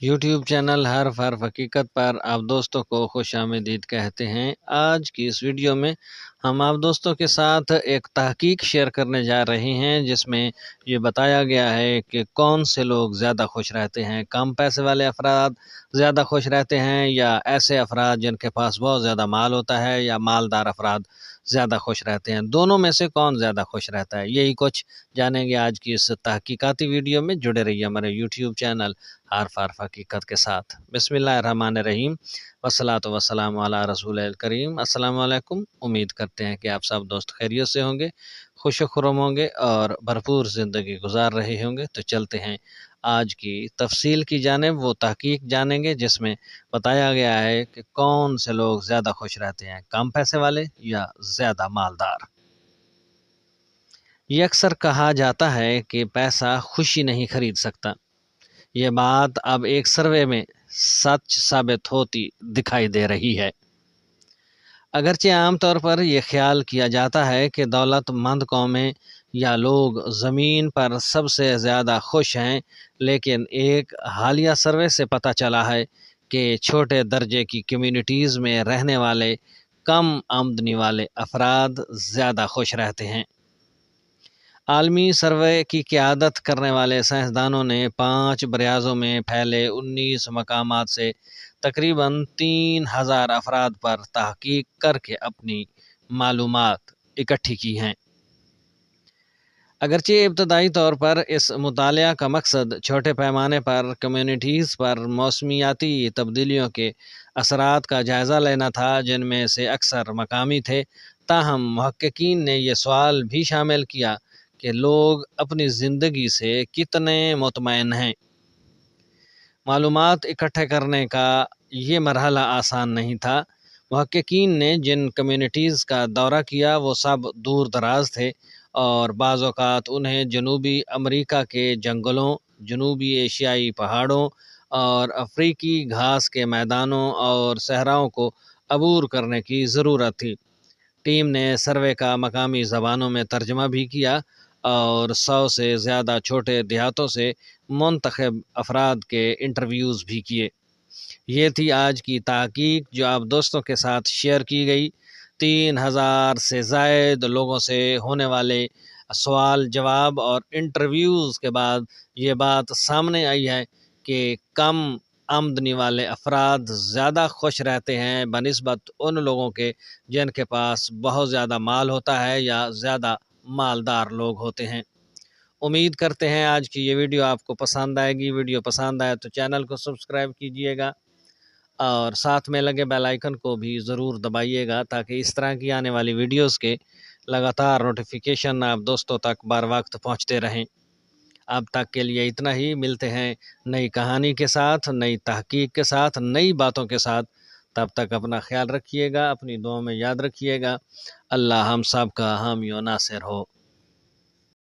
YouTube channel हर्फ हकीकत पर आप दोस्तों को खुश आमदीद कहते हैं। आज की इस वीडियो में हम आप दोस्तों के साथ एक तहकीक शेयर करने जा रहे हैं, जिसमें ये बताया गया है कि कौन से लोग ज़्यादा खुश रहते हैं। कम पैसे वाले अफराद ज़्यादा खुश रहते हैं या ऐसे अफराद जिनके पास बहुत ज़्यादा माल होता है, या मालदार अफराद ज़्यादा खुश रहते हैं। दोनों में से कौन ज़्यादा खुश रहता है, यही कुछ जानेंगे आज की इस तहकीकाती वीडियो में। जुड़े रहिए हमारे यूट्यूब चैनल हर्फ हकीकत के साथ। बिस्मिल्लाहिर्रहमानिर्रहीम वस्सलातु वस्सलामु अला रसूलिल करीम। अस्सलामु अलैकुम। उम्मीद करते हैं कि आप सब दोस्त खैरियत से होंगे, खुश खुर्रम होंगे और भरपूर ज़िंदगी गुजार रहे होंगे। तो चलते हैं आज की तफसील की जानिब, वो तहकीक जानेंगे जिसमें बताया गया है कि कौन से लोग ज़्यादा खुश रहते हैं, कम पैसे वाले या ज़्यादा मालदार। ये अक्सर कहा जाता है कि पैसा खुशी नहीं खरीद सकता। ये बात अब एक सर्वे में सच साबित होती दिखाई दे रही है। अगरचे आमतौर पर यह ख्याल किया जाता है कि दौलतमंद कौमें या लोग ज़मीन पर सबसे ज़्यादा खुश हैं, लेकिन एक हालिया सर्वे से पता चला है कि छोटे दर्जे की कम्युनिटीज़ में रहने वाले कम आमदनी वाले अफराद ज़्यादा खुश रहते हैं। आलमी सर्वे की क़यादत करने वाले साइंसदानों ने 5 बरियाज़ों में फैले 19 मकामात से तकरीबन 3000 अफराद पर तहकीक करके अपनी मालूमात इकट्ठी की हैं। अगरचे इब्तदाई तौर पर इस मुतालिया का मकसद छोटे पैमाने पर कम्युनिटीज़ पर मौसमियाती तब्दीलियों के असरात का जायज़ा लेना था, जिनमें से अक्सर मकामी थे, ताहम मुहक्किकीन ने यह सवाल भी शामिल किया कि लोग अपनी ज़िंदगी से कितने मुतमईन हैं। मालूमात इकट्ठे करने का ये मरहला आसान नहीं था। मुहक्किकीन ने जिन कम्युनिटीज़ का दौरा किया वो सब दूर दराज थे और बाज़ औक़ात उन्हें जनूबी अमरीका के जंगलों, जनूबी एशियाई पहाड़ों और अफ्रीकी घास के मैदानों और सहराओं को अबूर करने की ज़रूरत थी। टीम ने सर्वे का मकामी ज़बानों में तर्जमा भी किया और 100 से ज़्यादा छोटे देहातों से मुंतखब अफराद के इंटरव्यूज़ भी किए। ये थी आज की तहकीक जो आप दोस्तों के साथ शेयर की गई। 3000 से ज़ायद लोगों से होने वाले सवाल जवाब और इंटरव्यूज़ के बाद ये बात सामने आई है कि कम आमदनी वाले अफराद ज़्यादा खुश रहते हैं बनिस्बत उन लोगों के जिनके पास बहुत ज़्यादा माल होता है या ज़्यादा मालदार लोग होते हैं। उम्मीद करते हैं आज की ये वीडियो आपको पसंद आएगी। वीडियो पसंद आए तो चैनल को सब्सक्राइब कीजिएगा और साथ में लगे बेल आइकन को भी ज़रूर दबाइएगा, ताकि इस तरह की आने वाली वीडियोस के लगातार नोटिफिकेशन आप दोस्तों तक बर वक्त पहुँचते रहें। अब तक के लिए इतना ही। मिलते हैं नई कहानी के साथ, नई तहकीक के साथ, नई बातों के साथ। तब तक अपना ख्याल रखिएगा, अपनी दुआ में याद रखिएगा। अल्लाह हम सब का हामी व नासिर हो।